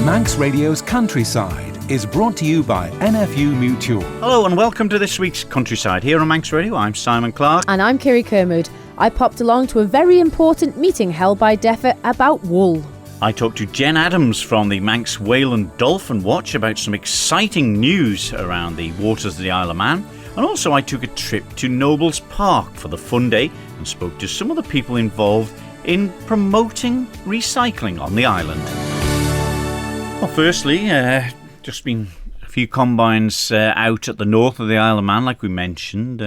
Manx Radio's Countryside is brought to you by NFU Mutual. Hello and welcome to this week's Countryside here on Manx Radio. I'm Simon Clark. And I'm Kirree. I popped along to a very important meeting held by DEFA about wool. I talked to Jen Adams from the Manx Whale and Dolphin Watch about some exciting news around the waters of the Isle of Man. And also I took a trip to Nobles Park for the fun day and spoke to some of the people involved in promoting recycling on the island. Well, firstly, just been a few combines out at the north of the Isle of Man, like we mentioned.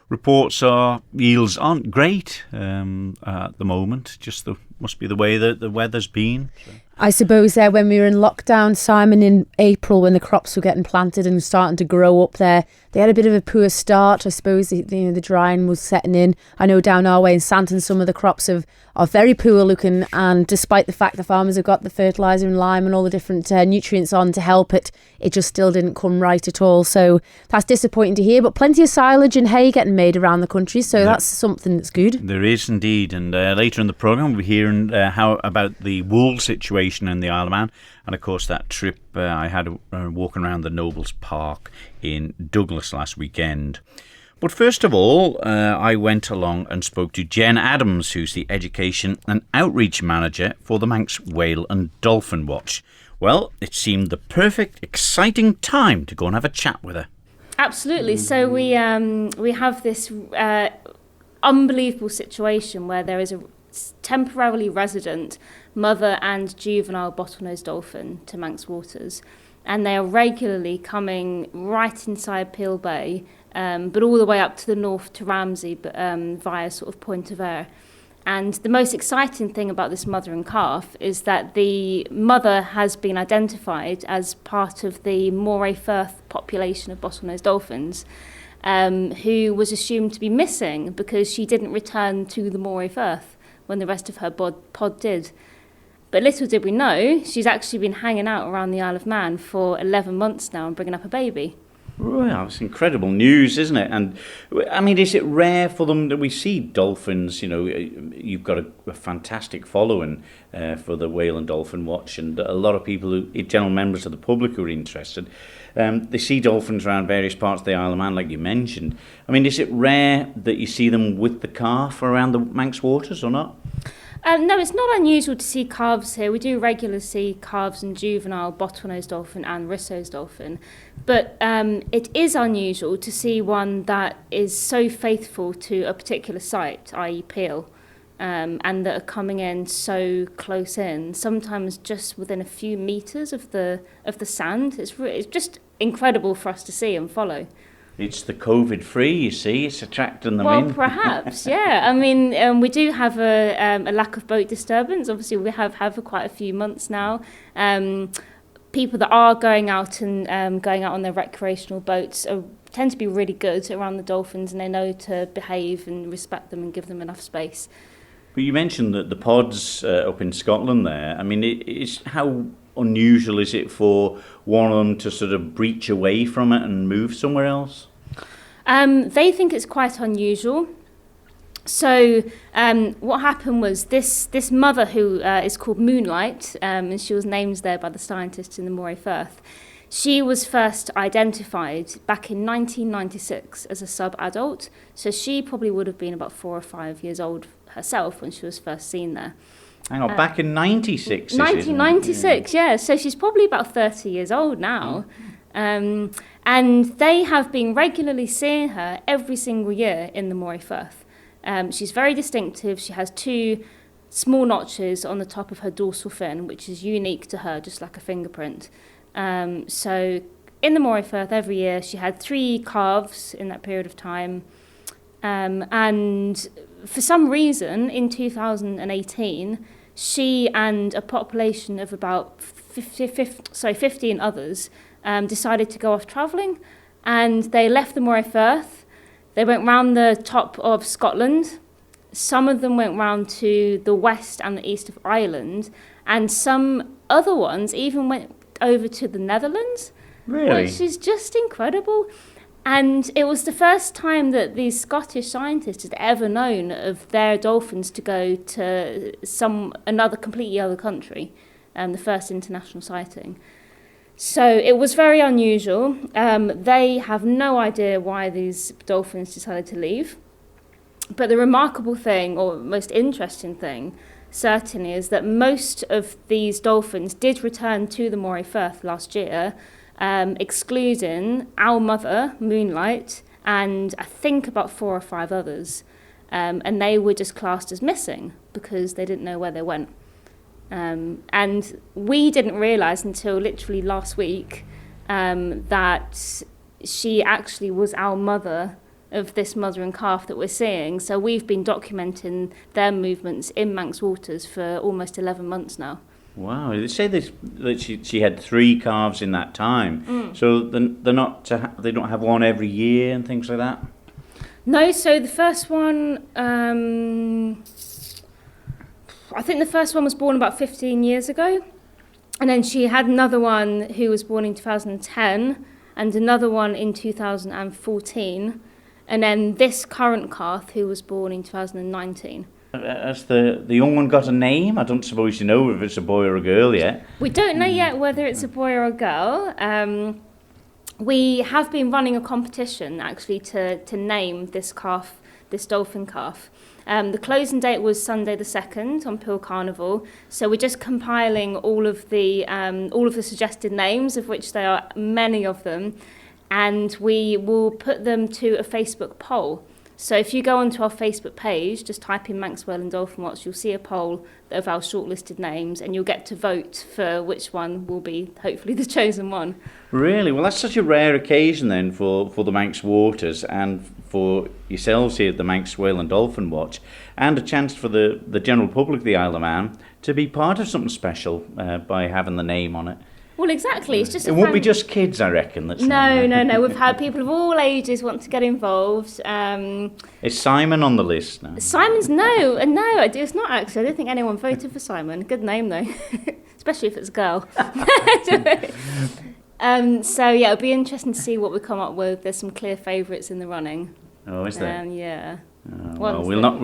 Reports are yields aren't great at the moment. Just must be the way that the weather's been. So. I suppose when we were in lockdown, Simon, in April, when the crops were getting planted and starting to grow up there, they had a bit of a poor start. I suppose the drying was setting in. I know down our way in Santon, some of the crops are very poor looking, and despite the fact the farmers have got the fertiliser and lime and all the different nutrients on to help it just still didn't come right at all. So that's disappointing to hear, but plenty of silage and hay getting made around the country, so that's something that's good. There is indeed, and later in the programme we'll be hearing how about the wool situation in the Isle of Man, and of course that trip I had walking around the Nobles Park in Douglas last weekend. But first of all, I went along and spoke to Jen Adams, who's the Education and Outreach Manager for the Manx Whale and Dolphin Watch. Well, it seemed the perfect, exciting time to go and have a chat with her. Absolutely. So we have this unbelievable situation where there is a temporarily resident mother and juvenile bottlenose dolphin to Manx waters, and they are regularly coming right inside Peel Bay, but all the way up to the north to Ramsey, but via sort of Point of Ayr. And the most exciting thing about this mother and calf is that the mother has been identified as part of the Moray Firth population of bottlenose dolphins, who was assumed to be missing because she didn't return to the Moray Firth when the rest of her pod did. But little did we know, she's actually been hanging out around the Isle of Man for 11 months now and bringing up a baby. Well, it's incredible news, isn't it? And I mean, is it rare for them that we see dolphins? You know, you've got a fantastic following for the Whale and Dolphin Watch, and a lot of people, general members of the public who are interested, they see dolphins around various parts of the Isle of Man, like you mentioned. I mean, is it rare that you see them with the calf around the Manx waters or not? No, it's not unusual to see calves here. We do regularly see calves and juvenile bottlenose dolphin and rissose dolphin. But it is unusual to see one that is so faithful to a particular site, i.e. Peel, and that are coming in so close in, sometimes just within a few metres of the sand. It's just incredible for us to see and follow. It's the COVID-free, you see. It's attracting them in. Well, perhaps, yeah. I mean, we do have a lack of boat disturbance. Obviously, we have for quite a few months now. People that are going out and going out on their recreational boats tend to be really good around the dolphins, and they know to behave and respect them and give them enough space. But you mentioned that the pods up in Scotland there. I mean, how unusual is it for one of them to sort of breach away from it and move somewhere else? They think it's quite unusual. So what happened was this mother, who is called Moonlight, and she was named there by the scientists in the Moray Firth, she was first identified back in 1996 as a sub-adult. So she probably would have been about 4 or 5 years old herself when she was first seen there. Hang on, back in 96? 1996, yeah. So she's probably about 30 years old now. And they have been regularly seeing her every single year in the Moray Firth. She's very distinctive. She has 2 small notches on the top of her dorsal fin, which is unique to her, just like a fingerprint. So in the Moray Firth every year, she had 3 calves in that period of time. And for some reason, in 2018, she and a population of about 15 others decided to go off travelling, and they left the Moray Firth. They went round the top of Scotland. Some of them went round to the west and the east of Ireland, and some other ones even went over to the Netherlands, really? Which is just incredible. And it was the first time that these Scottish scientists had ever known of their dolphins to go to another completely other country. the first international sighting. So it was very unusual. They have no idea why these dolphins decided to leave. But the remarkable thing, or most interesting thing, certainly, is that most of these dolphins did return to the Moray Firth last year, excluding our mother, Moonlight, and I think about 4 or 5 others. And they were just classed as missing because they didn't know where they went. And we didn't realise until literally last week that she actually was our mother of this mother and calf that we're seeing. So we've been documenting their movements in Manx waters for almost 11 months now. Wow, they say that she had 3 calves in that time. So they don't have one every year and things like that? No, so the first one, I think the first one was born about 15 years ago. And then she had another one who was born in 2010 and another one in 2014. And then this current calf who was born in 2019. Has the young one got a name? I don't suppose you know if it's a boy or a girl yet. We don't know yet whether it's a boy or a girl. We have been running a competition actually to name this calf, this dolphin calf. The closing date was Sunday the 2nd on Peel Carnival. So we're just compiling all of the suggested names, of which there are many of them, and we will put them to a Facebook poll. So if you go onto our Facebook page, just type in Manx Whale and Dolphin Watch, you'll see a poll of our shortlisted names, and you'll get to vote for which one will be hopefully the chosen one. Really? Well, that's such a rare occasion then for the Manx waters and for yourselves here at the Manx Whale and Dolphin Watch, and a chance for the general public of the Isle of Man to be part of something special by having the name on it. Well, exactly. It's just it won't be just kids, I reckon. No. We've had people of all ages want to get involved. Is Simon on the list now? Simon's no, it's not actually. I don't think anyone voted for Simon. Good name though, especially if it's a girl. So yeah, it'll be interesting to see what we come up with. There's some clear favourites in the running. Oh, is there? Yeah. Well, we'll not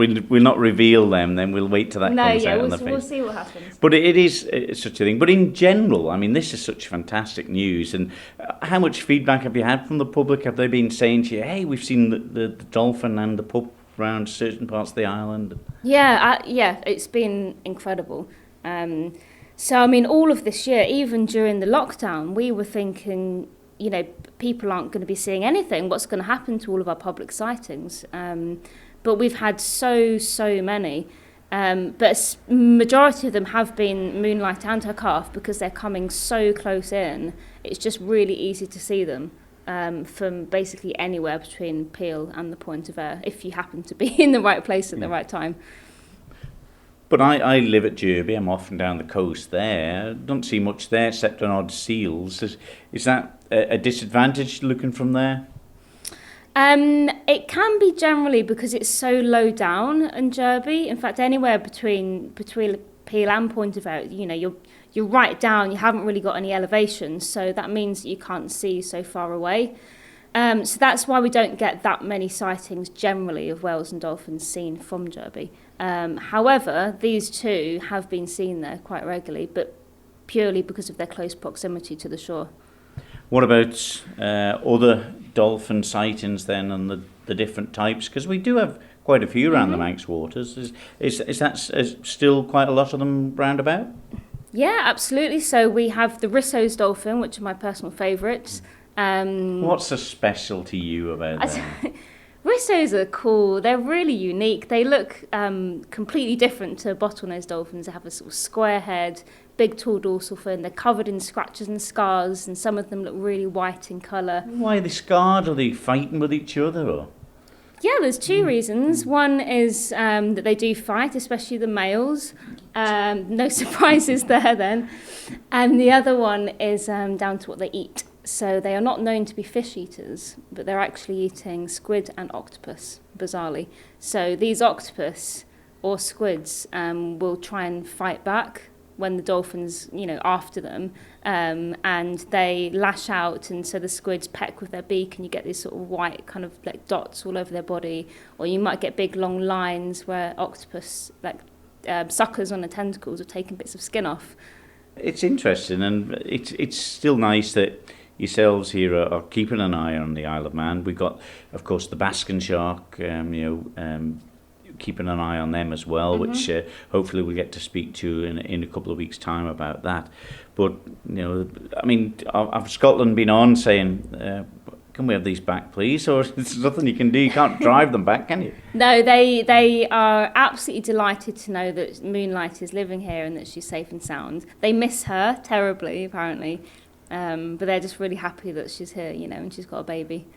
reveal them. Then we'll wait till that comes out on the we'll see what happens. But it's such a thing. But in general, I mean, this is such fantastic news. And how much feedback have you had from the public? Have they been saying to you, "Hey, we've seen the dolphin and the pup around certain parts of the island"? Yeah, it's been incredible. So I mean, all of this year, even during the lockdown, we were thinking, people aren't going to be seeing anything. What's going to happen to all of our public sightings? But we've had so many. But a majority of them have been Moonlight and her calf because they're coming so close in. It's just really easy to see them from basically anywhere between Peel and the Point of Ayr, if you happen to be in the right place at the right time. But I live at Kirree. I'm often down the coast there. Don't see much there except on odd seals. Is that a disadvantage looking from there? It can be generally because it's so low down in Kirree. In fact, anywhere between Peel and Point of Ayr, you're right down. You haven't really got any elevation, so that means that you can't see so far away. So that's why we don't get that many sightings generally of whales and dolphins seen from Kirree. However, these two have been seen there quite regularly, but purely because of their close proximity to the shore. What about other dolphin sightings then, and the different types? Because we do have quite a few around the Manx waters. Is that still quite a lot of them round about? Yeah, absolutely. So we have the Risso's dolphin, which are my personal favourites. What's so special to you about them? Risso's are cool. They're really unique. They look completely different to bottlenose dolphins. They have a sort of square head, big tall dorsal fin. They're covered in scratches and scars, and some of them look really white in colour. Why are they scarred? Are they fighting with each other? Or? Yeah, there's 2 reasons. One is that they do fight, especially the males. No surprises there then. And the other one is down to what they eat. So they are not known to be fish eaters, but they're actually eating squid and octopus, bizarrely. So these octopus or squids will try and fight back when the dolphin's, after them, and they lash out, and so the squids peck with their beak, and you get these sort of white kind of like dots all over their body, or you might get big long lines where octopus, suckers on the tentacles, are taking bits of skin off. It's interesting, and it's still nice that yourselves here are keeping an eye on the Isle of Man. We've got, of course, the basking shark, keeping an eye on them as well, which hopefully we'll get to speak to in a couple of weeks' time about that. But, I mean, have Scotland been on saying, can we have these back, please? Or there's nothing you can do. You can't drive them back, can you? No, they are absolutely delighted to know that Moonlight is living here and that she's safe and sound. They miss her terribly, apparently, but they're just really happy that she's here, and she's got a baby.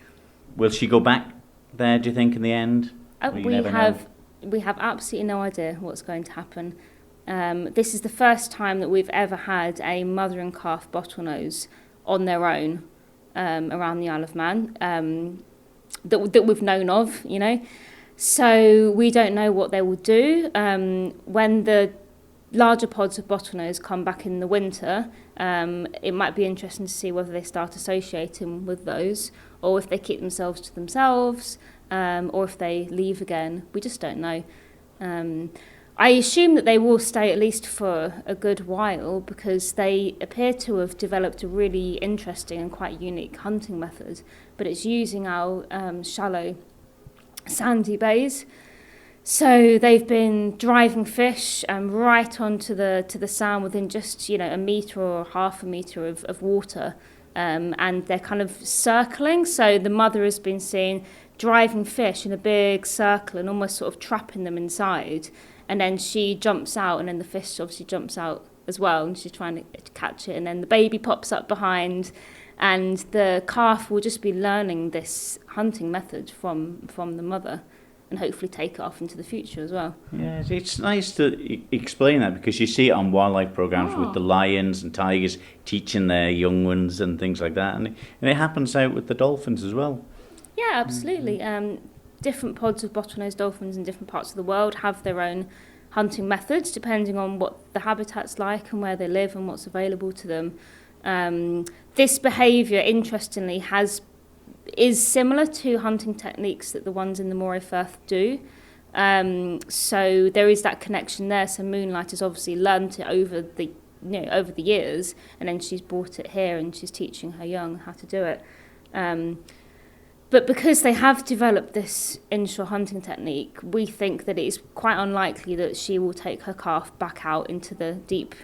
Will she go back there, do you think, in the end? We have absolutely no idea what's going to happen. This is the first time that we've ever had a mother and calf bottlenose on their own around the Isle of Man that we've known of, So we don't know what they will do. When the larger pods of bottlenose come back in the winter, it might be interesting to see whether they start associating with those, or if they keep themselves to themselves, or if they leave again. We just don't know. I assume that they will stay at least for a good while, because they appear to have developed a really interesting and quite unique hunting method, but it's using our shallow sandy bays. So they've been driving fish right onto the sand within just a metre or half a metre of water, and they're kind of circling. So the mother has been seen driving fish in a big circle and almost sort of trapping them inside. And then she jumps out, and then the fish obviously jumps out as well, and she's trying to catch it. And then the baby pops up behind, and the calf will just be learning this hunting method from the mother, and hopefully take it off into the future as well. Yeah, it's nice to explain that, because you see it on wildlife programs with the lions and tigers teaching their young ones and things like that. And it happens out with the dolphins as well. Yeah, absolutely. Different pods of bottlenose dolphins in different parts of the world have their own hunting methods, depending on what the habitat's like and where they live and what's available to them. This behaviour, interestingly, is similar to hunting techniques that the ones in the Moray Firth do. So there is that connection there. So Moonlight has obviously learned it over the years, and then she's brought it here and she's teaching her young how to do it. But because they have developed this inshore hunting technique, we think that it is quite unlikely that she will take her calf back out into the deep,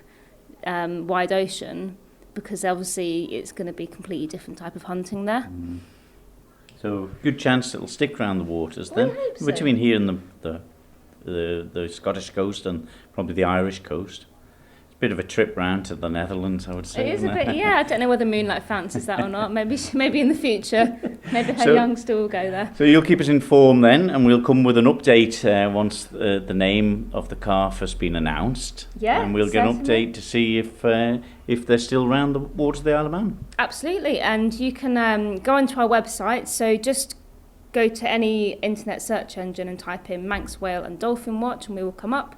wide ocean, because obviously it's going to be a completely different type of hunting there. So good chance it'll stick around the waters then, I hope so. between here and the Scottish coast and probably the Irish coast. Bit of a trip round to the Netherlands, I would say. It is a bit, yeah. I don't know whether Moonlight fancies that or not. Maybe in the future, maybe her youngster will go there. So you'll keep us informed then, and we'll come with an update once the name of the calf has been announced. Yeah, and we'll get an certainly. update to see if they're still around the waters of the Isle of Man. Absolutely, and you can go onto our website. So just go to any internet search engine and type in Manx Whale and Dolphin Watch, and we will come up.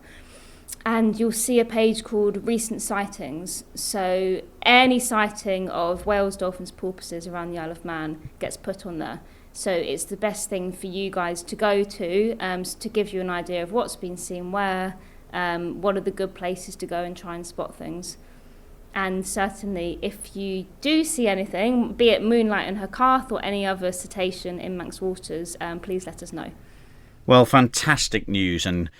And you'll see a page called Recent Sightings. So any sighting of whales, dolphins, porpoises around the Isle of Man gets put on there. So it's the best thing for you guys to go to give you an idea of what's been seen where, what are the good places to go and try and spot things. And certainly if you do see anything, be it Moonlight and her calf or any other cetacean in Manx waters, please let us know. Well, fantastic news, and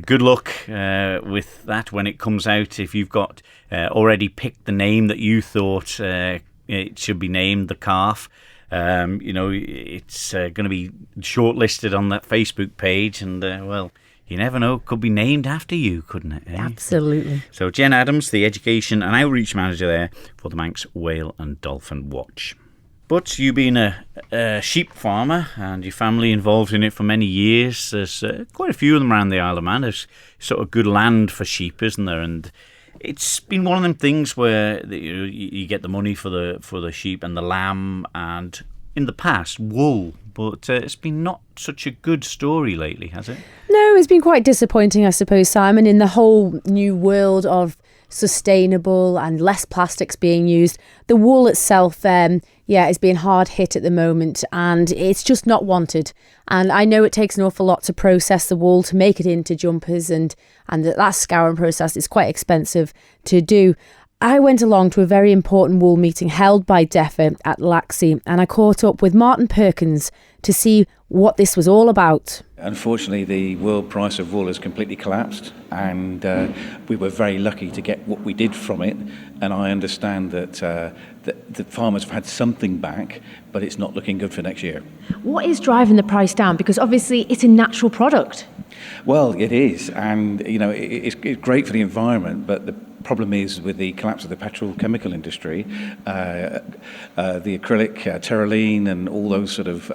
good luck with that when it comes out. If you've got already picked the name that you thought it should be named, the calf, it's going to be shortlisted on that Facebook page, and you never know, it could be named after you, couldn't it? Absolutely. So Jen Adams, the Education and Outreach Manager there for the Manx Whale and Dolphin Watch. But you being a sheep farmer and your family involved in it for many years, there's quite a few of them around the Isle of Man. There's sort of good land for sheep, isn't there? And it's been one of them things where you get the money for the sheep and the lamb, and in the past wool. But it's been not such a good story lately, has it? No, it's been quite disappointing, I suppose, Simon, in the whole new world of sustainable and less plastics being used. The wool itself, is being hard hit at the moment, and it's just not wanted. And I know it takes an awful lot to process the wool to make it into jumpers, and that scouring process is quite expensive to do. I went along to a very important wool meeting held by DEFA at Laxey, and I caught up with Martin Perkins to see what this was all about. Unfortunately, the world price of wool has completely collapsed, and we were very lucky to get what we did from it. And I understand that the farmers have had something back, but it's not looking good for next year. What is driving the price down? Because obviously it's a natural product. Well, it is, and it's great for the environment, but the problem is with the collapse of the petrochemical industry, the acrylic, terylene, and all those sort of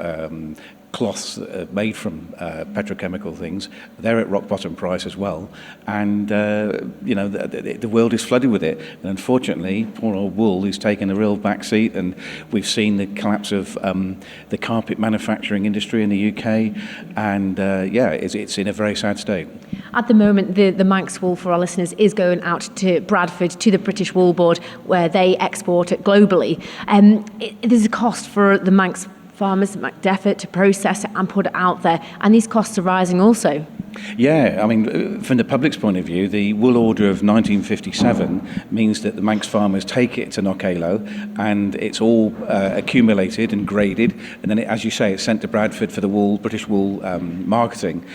cloths made from petrochemical things, they're at rock bottom price as well, and the world is flooded with it. And unfortunately, poor old wool is taking a real backseat, and we've seen the collapse of the carpet manufacturing industry in the UK, and it's in a very sad state. At the moment, the Manx wool, for our listeners, is going out to Bradford, to the British Wool Board, where they export it globally. There's a cost for the Manx farmers, DEFA, to process it and put it out there, and these costs are rising also. Yeah, I mean, from the public's point of view, the wool order of 1957 means that the Manx farmers take it to Knockalo, and it's all accumulated and graded, and then, as you say, it's sent to Bradford for the British wool marketing.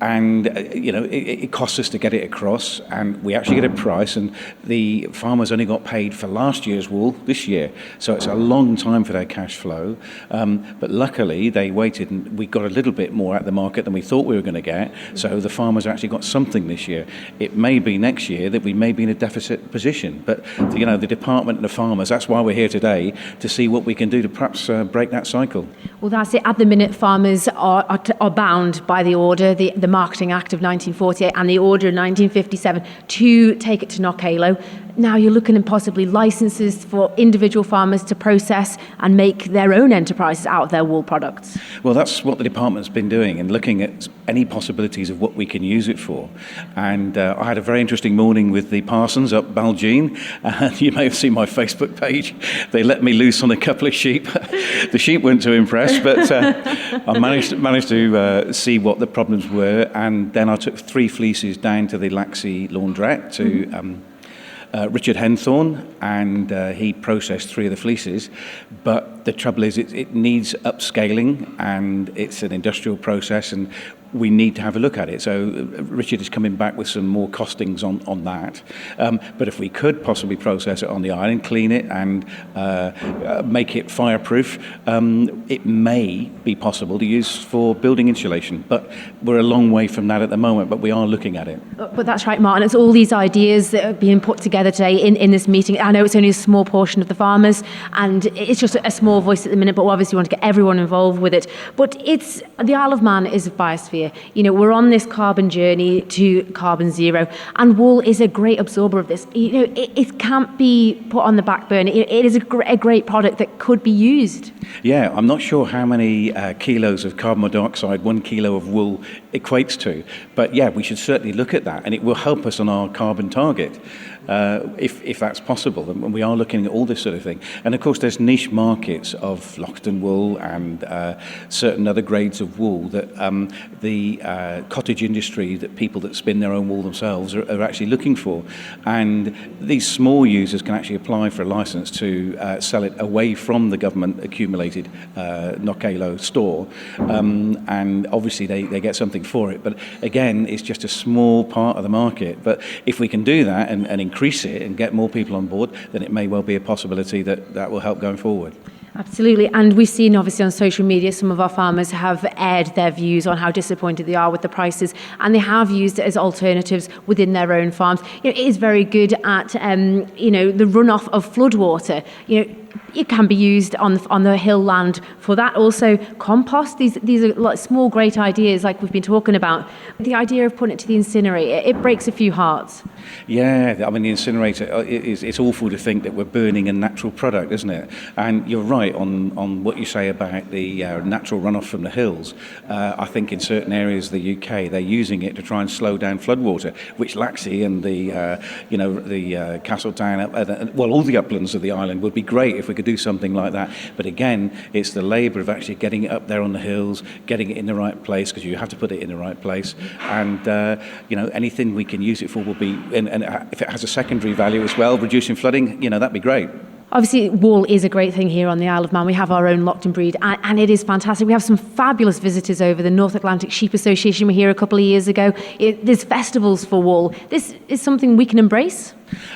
It costs us to get it across, and we actually get a price, and the farmers only got paid for last year's wool this year, so it's a long time for their cash flow, but luckily they waited, and we got a little bit more at the market than we thought we were going to get, so the farmers actually got something this year. It may be next year that we may be in a deficit position, but the department and the farmers, that's why we're here today, to see what we can do to perhaps break that cycle. Well, that's it. At the minute, farmers are bound by the order, the Marketing Act of 1948 and the order of 1957 to take it to Knockalo. Now you're looking at possibly licenses for individual farmers to process and make their own enterprises out of their wool products. Well, that's what the department's been doing, and looking at any possibilities of what we can use it for. And I had a very interesting morning with the Parsons up Baljean, and you may have seen my Facebook page. They let me loose on a couple of sheep. The sheep weren't too impressed, but I managed to see what the problems were, and then I took 3 fleeces down to the Laxey laundrette to Richard Henthorne, and he processed 3 of the fleeces, but the trouble is it needs upscaling, and it's an industrial process, and we need to have a look at it. So Richard is coming back with some more costings on that. But if we could possibly process it on the island, clean it and make it fireproof, it may be possible to use for building insulation. But we're a long way from that at the moment, but we are looking at it. But that's right, Martin. It's all these ideas that are being put together today in this meeting. I know it's only a small portion of the farmers, and it's just a small voice at the minute, but we obviously want to get everyone involved with it. But the Isle of Man is a biosphere. We're on this carbon journey to carbon zero, and wool is a great absorber of this. It can't be put on the back burner. It is a great product that could be used. Yeah, I'm not sure how many kilos of carbon dioxide 1 kilo of wool equates to, but yeah, we should certainly look at that, and it will help us on our carbon target. If that's possible, and we are looking at all this sort of thing. And of course there's niche markets of Lockton wool and certain other grades of wool that the cottage industry, that people that spin their own wool themselves are actually looking for, and these small users can actually apply for a license to sell it away from the government accumulated Knockalo store, and obviously they get something for it, but again it's just a small part of the market. But if we can do that and increase it and get more people on board, then it may well be a possibility that will help going forward. Absolutely, and we've seen obviously on social media some of our farmers have aired their views on how disappointed they are with the prices, and they have used it as alternatives within their own farms. It is very good at the runoff of floodwater. It can be used on the hill land for that. Also, compost. These are like small, great ideas like we've been talking about. The idea of putting it to the incinerator, it breaks a few hearts. Yeah, I mean, the incinerator, it's awful to think that we're burning a natural product, isn't it? And you're right on what you say about the natural runoff from the hills. I think in certain areas of the UK, they're using it to try and slow down floodwater, which Laxey and the Castletown, all the uplands of the island would be great if we could do something like that. But again, it's the labour of actually getting it up there on the hills, getting it in the right place, because you have to put it in the right place. And, anything we can use it for will be, and if it has a secondary value as well, reducing flooding, that'd be great. Obviously, wool is a great thing here on the Isle of Man. We have our own Lockton breed, and it is fantastic. We have some fabulous visitors over. The North Atlantic Sheep Association were here a couple of years ago. There's festivals for wool. This is something we can embrace.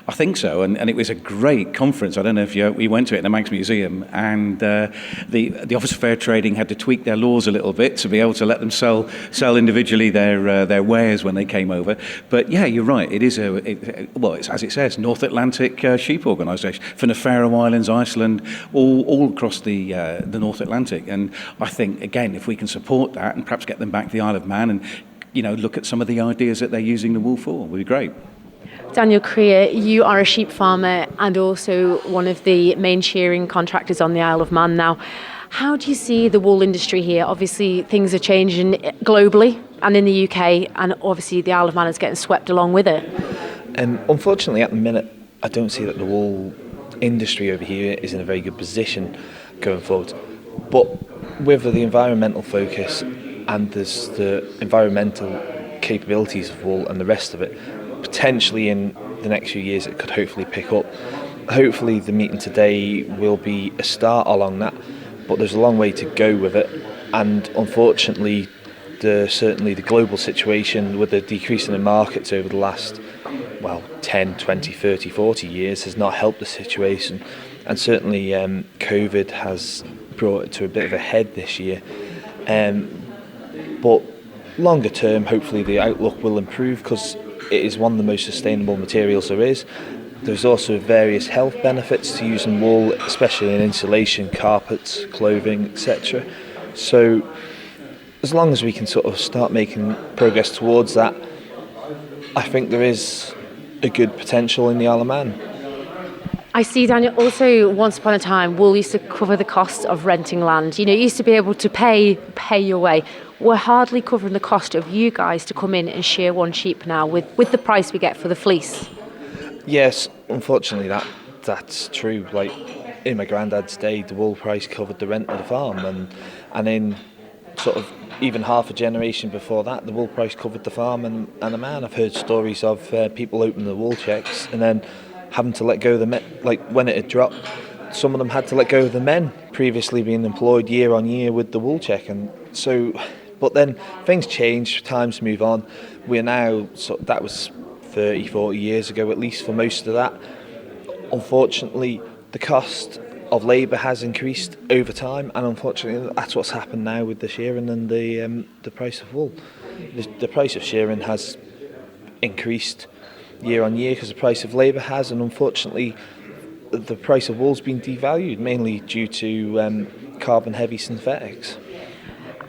I think so, and it was a great conference. I don't know if we went to it in the Manx Museum, and the Office of Fair Trading had to tweak their laws a little bit to be able to let them sell individually their wares when they came over. But yeah, you're right. It is it's as it says, North Atlantic Sheep Organisation from the Faroe Islands, Iceland, all across the North Atlantic. And I think again, if we can support that and perhaps get them back to the Isle of Man and look at some of the ideas that they're using the wool for, would be great. Daniel Kirree, you are a sheep farmer and also one of the main shearing contractors on the Isle of Man now. How do you see the wool industry here? Obviously, things are changing globally and in the UK, and obviously the Isle of Man is getting swept along with it. Unfortunately, at the minute, I don't see that the wool industry over here is in a very good position going forward. But with the environmental focus and there's the environmental capabilities of wool and the rest of it, potentially in the next few years it could hopefully pick up. Hopefully the meeting today will be a start along that, but there's a long way to go with it, and unfortunately certainly the global situation with the decrease in the markets over the last 10, 20, 30, 40 years has not helped the situation, and certainly COVID has brought it to a bit of a head this year, but longer term hopefully the outlook will improve because it is one of the most sustainable materials there is. There's also various health benefits to using wool, especially in insulation, carpets, clothing, etc. So as long as we can sort of start making progress towards that, I think there is a good potential in the Isle of Man. I see, Daniel, also once upon a time, wool used to cover the cost of renting land. You used to be able to pay your way. We're hardly covering the cost of you guys to come in and shear one sheep now with the price we get for the fleece. Yes, unfortunately that's true. Like in my granddad's day, the wool price covered the rent of the farm, and in sort of even half a generation before that, the wool price covered the farm and the man. I've heard stories of people opening the wool checks and then having to let go of the men. Like when it had dropped, some of them had to let go of the men previously being employed year on year with the wool check, and so. But then things change, times move on. We're now, that was 30, 40 years ago at least for most of that. Unfortunately, the cost of labour has increased over time, and unfortunately that's what's happened now with the shearing and the price of wool. The price of shearing has increased year on year because the price of labour has, and unfortunately the price of wool's been devalued, mainly due to carbon-heavy synthetics.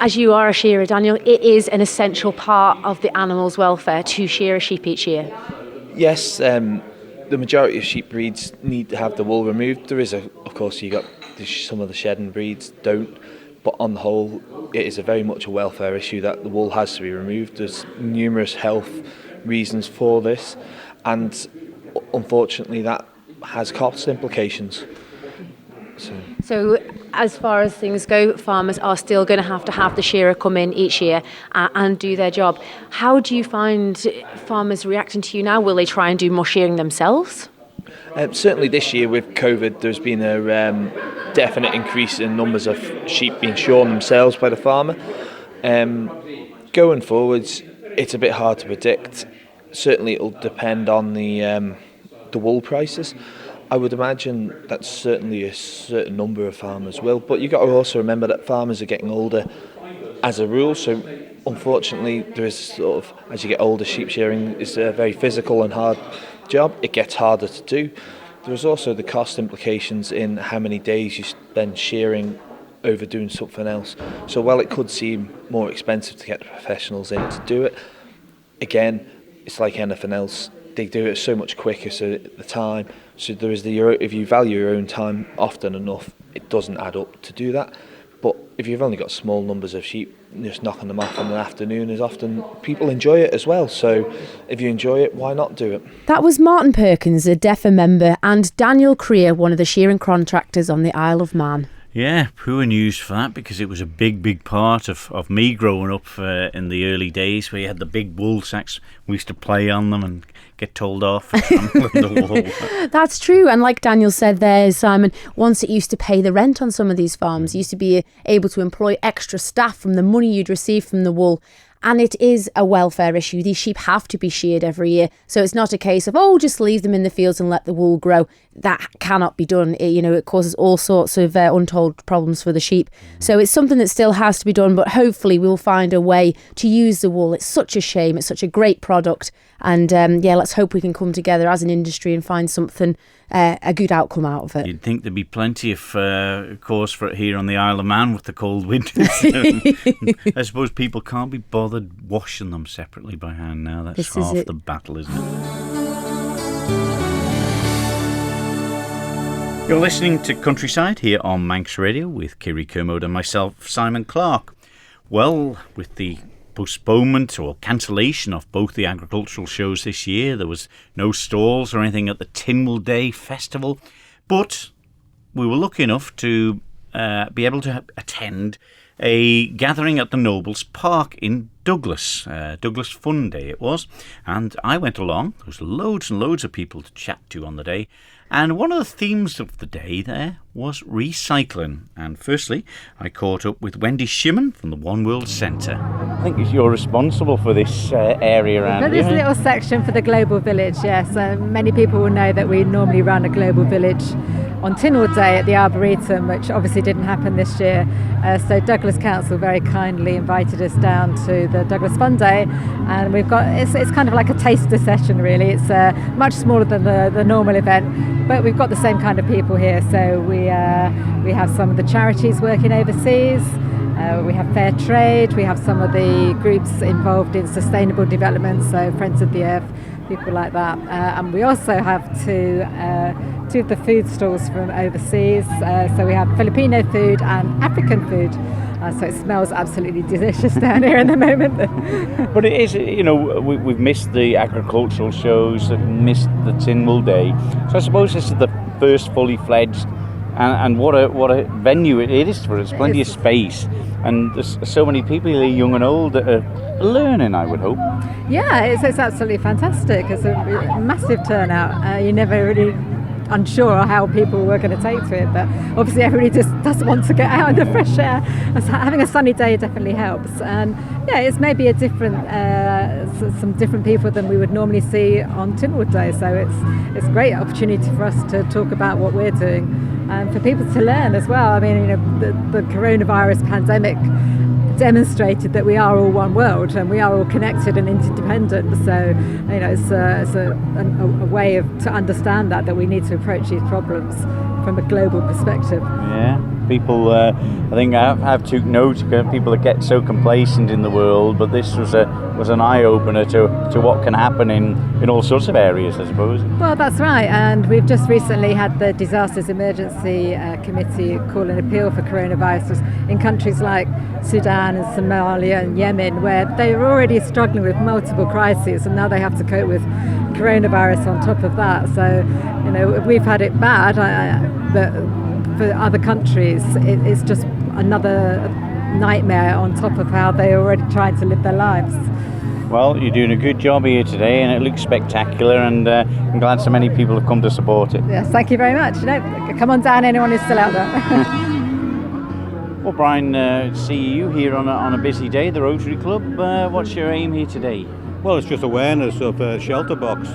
As you are a shearer, Daniel, it is an essential part of the animal's welfare to shear a sheep each year. Yes, the majority of sheep breeds need to have the wool removed. There is, of course, you got some of the shedding breeds don't, but on the whole, it is very much a welfare issue that the wool has to be removed. There's numerous health reasons for this, and unfortunately, that has cost implications. So as far as things go, farmers are still going to have the shearer come in each year and do their job. How do you find farmers reacting to you now? Will they try and do more shearing themselves? Certainly this year with COVID, there's been a definite increase in numbers of sheep being shorn themselves by the farmer. Going forwards, it's a bit hard to predict. Certainly it'll depend on the wool prices. I would imagine that certainly a certain number of farmers will, but you've got to also remember that farmers are getting older as a rule, so unfortunately there is sort of, as you get older, sheep shearing is a very physical and hard job. It gets harder to do. There's also the cost implications in how many days you spend shearing over doing something else. So while it could seem more expensive to get the professionals in to do it, again, it's like anything else. They do it so much quicker, so at the time. So there is if you value your own time often enough, it doesn't add up to do that. But if you've only got small numbers of sheep, just knocking them off in an afternoon is often, people enjoy it as well. So if you enjoy it, why not do it? That was Martin Perkins, a DEFA member, and Daniel Kirree, one of the shearing contractors on the Isle of Man. Yeah, poor news for that, because it was a big part of me growing up in the early days, where you had the big wool sacks. We used to play on them and get told off for trampling the wool. That's true. And like Daniel said there, Simon, once it used to pay the rent on some of these farms, you used to be able to employ extra staff from the money you'd receive from the wool. And it is a welfare issue. These sheep have to be sheared every year. So it's not a case of, just leave them in the fields and let the wool grow. That cannot be done. It causes all sorts of untold problems for the sheep. So it's something that still has to be done, but hopefully we'll find a way to use the wool. It's such a shame. It's such a great product. And let's hope we can come together as an industry and find something, a good outcome out of it. You'd think there'd be plenty of cause for it here on the Isle of Man with the cold winters. I suppose people can't be bothered washing them separately by hand now. That's half the battle, isn't it? You're listening to Countryside here on Manx Radio with Kirree Kermode and myself, Simon Clark. Well, with the postponement or cancellation of both the agricultural shows this year, there was no stalls or anything at the Tynwald Day Festival, but we were lucky enough to be able to attend a gathering at the Nobles Park in Douglas. Douglas Fun Day it was, and I went along. There was loads and loads of people to chat to on the day, and one of the themes of the day there was recycling. And firstly, I caught up with Wendy Shimon from the One World Centre. I think you're responsible for this area around here. For this little section for the Global Village, yes. Many people will know that we normally run a Global Village on Tynwald Day at the Arboretum, which obviously didn't happen this year. So Douglas Council very kindly invited us down to the Douglas Fun Day, and we've got it's kind of like a taster session really. It's much smaller than the normal event, but we've got the same kind of people here. So we have some of the charities working overseas. We have fair trade. We have some of the groups involved in sustainable development, so Friends of the Earth, people like that. And we also have two of the food stalls from overseas. So we have Filipino food and African food. So it smells absolutely delicious down here at the moment. But it is, we've missed the agricultural shows, missed the Tynwald Day. So I suppose this is the first fully fledged, and what a venue it is for us. Plenty of space, and there's so many people here, young and old, that are learning, I would hope. Yeah, it's absolutely fantastic. It's a massive turnout. You never really unsure how people were going to take to it, but obviously everybody just does want to get out in the fresh air. And so having a sunny day definitely helps, and it's maybe a different some different people than we would normally see on Tynwald Day, so it's a great opportunity for us to talk about what we're doing and for people to learn as well. I mean, the coronavirus pandemic demonstrated that we are all one world and we are all connected and interdependent. So, it's a way to understand that we need to approach these problems from a global perspective. Yeah, people, I think I've took note of people that get so complacent in the world, but this was an eye-opener to what can happen in all sorts of areas, I suppose. Well, that's right, and we've just recently had the Disasters Emergency Committee call an appeal for coronavirus in countries like Sudan and Somalia and Yemen, where they were already struggling with multiple crises, and now they have to cope with coronavirus on top of that. So, we've had it bad, but for other countries, it's just another nightmare on top of how they're already trying to live their lives. Well, you're doing a good job here today, and it looks spectacular, and I'm glad so many people have come to support it. Yes, thank you very much. Come on down, anyone who's still out there. Well, Brian, see you here on a busy day, the Rotary Club. What's your aim here today? Well, it's just awareness of Shelter Box,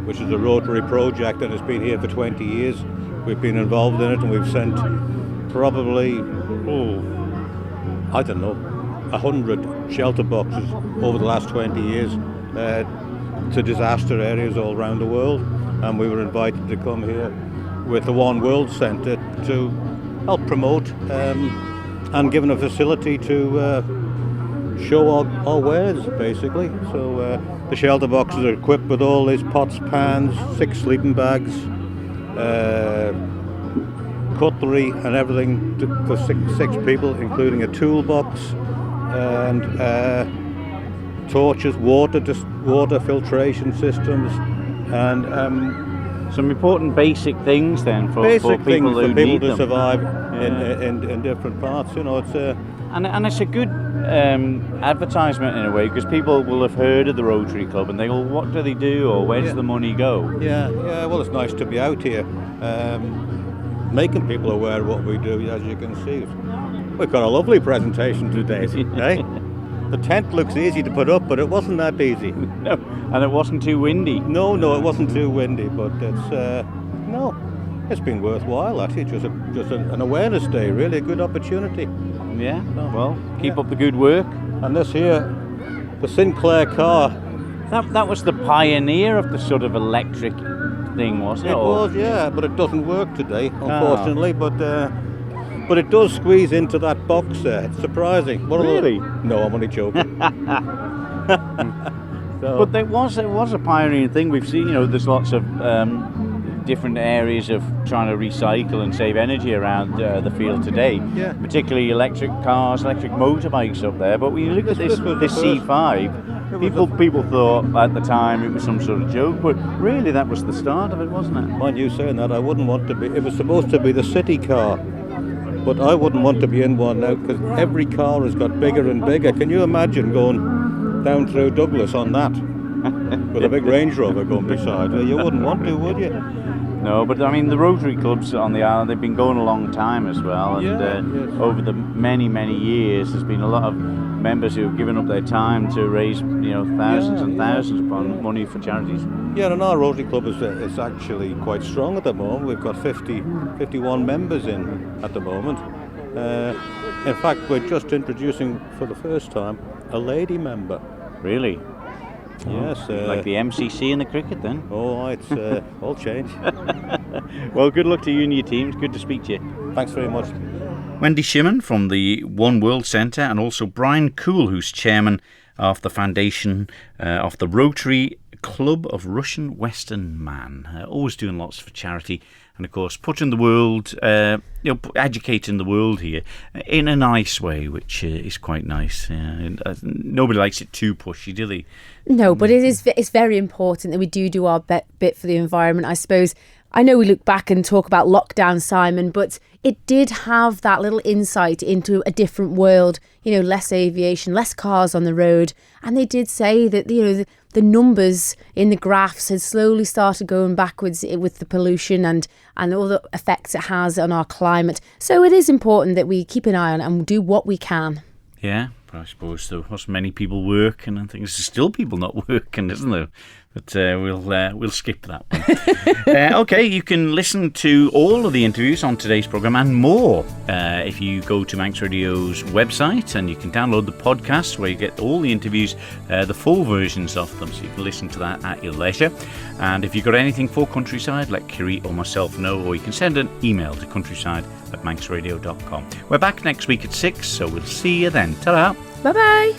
which is a Rotary project that has been here for 20 years. We've been involved in it, and we've sent probably, 100 shelter boxes over the last 20 years to disaster areas all around the world. And we were invited to come here with the One World Centre to help promote and given a facility to show our wares, basically. So the shelter boxes are equipped with all these pots, pans, 6 sleeping bags, cutlery and everything for six people, including a toolbox and torches, water filtration systems, and some important basic things then for basic people things who for people need to them. survive in different parts. You know, it's And it's a good advertisement in a way, because people will have heard of the Rotary Club and they go, what do they do, or where does the money go? yeah. Well, it's nice to be out here, making people aware of what we do. As you can see, we've got a lovely presentation today. Eh? The tent looks easy to put up, but it wasn't that easy. No, and it wasn't too windy. No, it wasn't too windy, but it's been worthwhile actually. Just an awareness day, really a good opportunity. Yeah, well, keep up the good work. And this here, the Sinclair car. That was the pioneer of the sort of electric thing, wasn't it? It was, yeah, but it doesn't work today, unfortunately. But it does squeeze into that box there. It's surprising. Really? No, I'm only joking. But it was a pioneering thing. We've seen, there's lots of different areas of trying to recycle and save energy around the field today. Yeah. Particularly electric cars, electric motorbikes up there. But when you look at this C5, people thought at the time it was some sort of joke, but really that was the start of it, wasn't it? Mind you saying that, I wouldn't want to be. It was supposed to be the city car, but I wouldn't want to be in one now because every car has got bigger and bigger. Can you imagine going down through Douglas on that with a big Range Rover going beside you? You wouldn't want to, would you? No, but I mean the Rotary clubs on the island, they've been going a long time as well, and yes. Over the many years there's been a lot of members who have given up their time to raise thousands and thousands upon money for charities. Yeah, and our Rotary Club is actually quite strong at the moment. We've got 51 members in at the moment. In fact, we're just introducing for the first time a lady member. Really? Yes. Like the MCC in the cricket then? Oh, it's all changed. Well, good luck to you and your teams. Good to speak to you. Thanks very much. Wendy Shimon from the One World Centre, and also Brian Cool, who's chairman of the foundation of the Rotary Club of Russian Western Man. Always doing lots for charity, and of course putting the world, educating the world here in a nice way, which is quite nice. Nobody likes it too pushy, do they? No, but it's very important that we do our bit for the environment, I suppose. I know we look back and talk about lockdown, Simon, but it did have that little insight into a different world, less aviation, less cars on the road. And they did say that, the numbers in the graphs had slowly started going backwards with the pollution and all the effects it has on our climate. So it is important that we keep an eye on it and do what we can. Yeah, but I suppose there wasn't many people working, and things. There's still people not working, isn't there? But we'll skip that one. Okay, you can listen to all of the interviews on today's programme and more if you go to Manx Radio's website, and you can download the podcast where you get all the interviews, the full versions of them, so you can listen to that at your leisure. And if you've got anything for Countryside, let Kirree or myself know, or you can send an email to countryside@manxradio.com. We're back next week at 6, so we'll see you then. Ta-da! Bye-bye!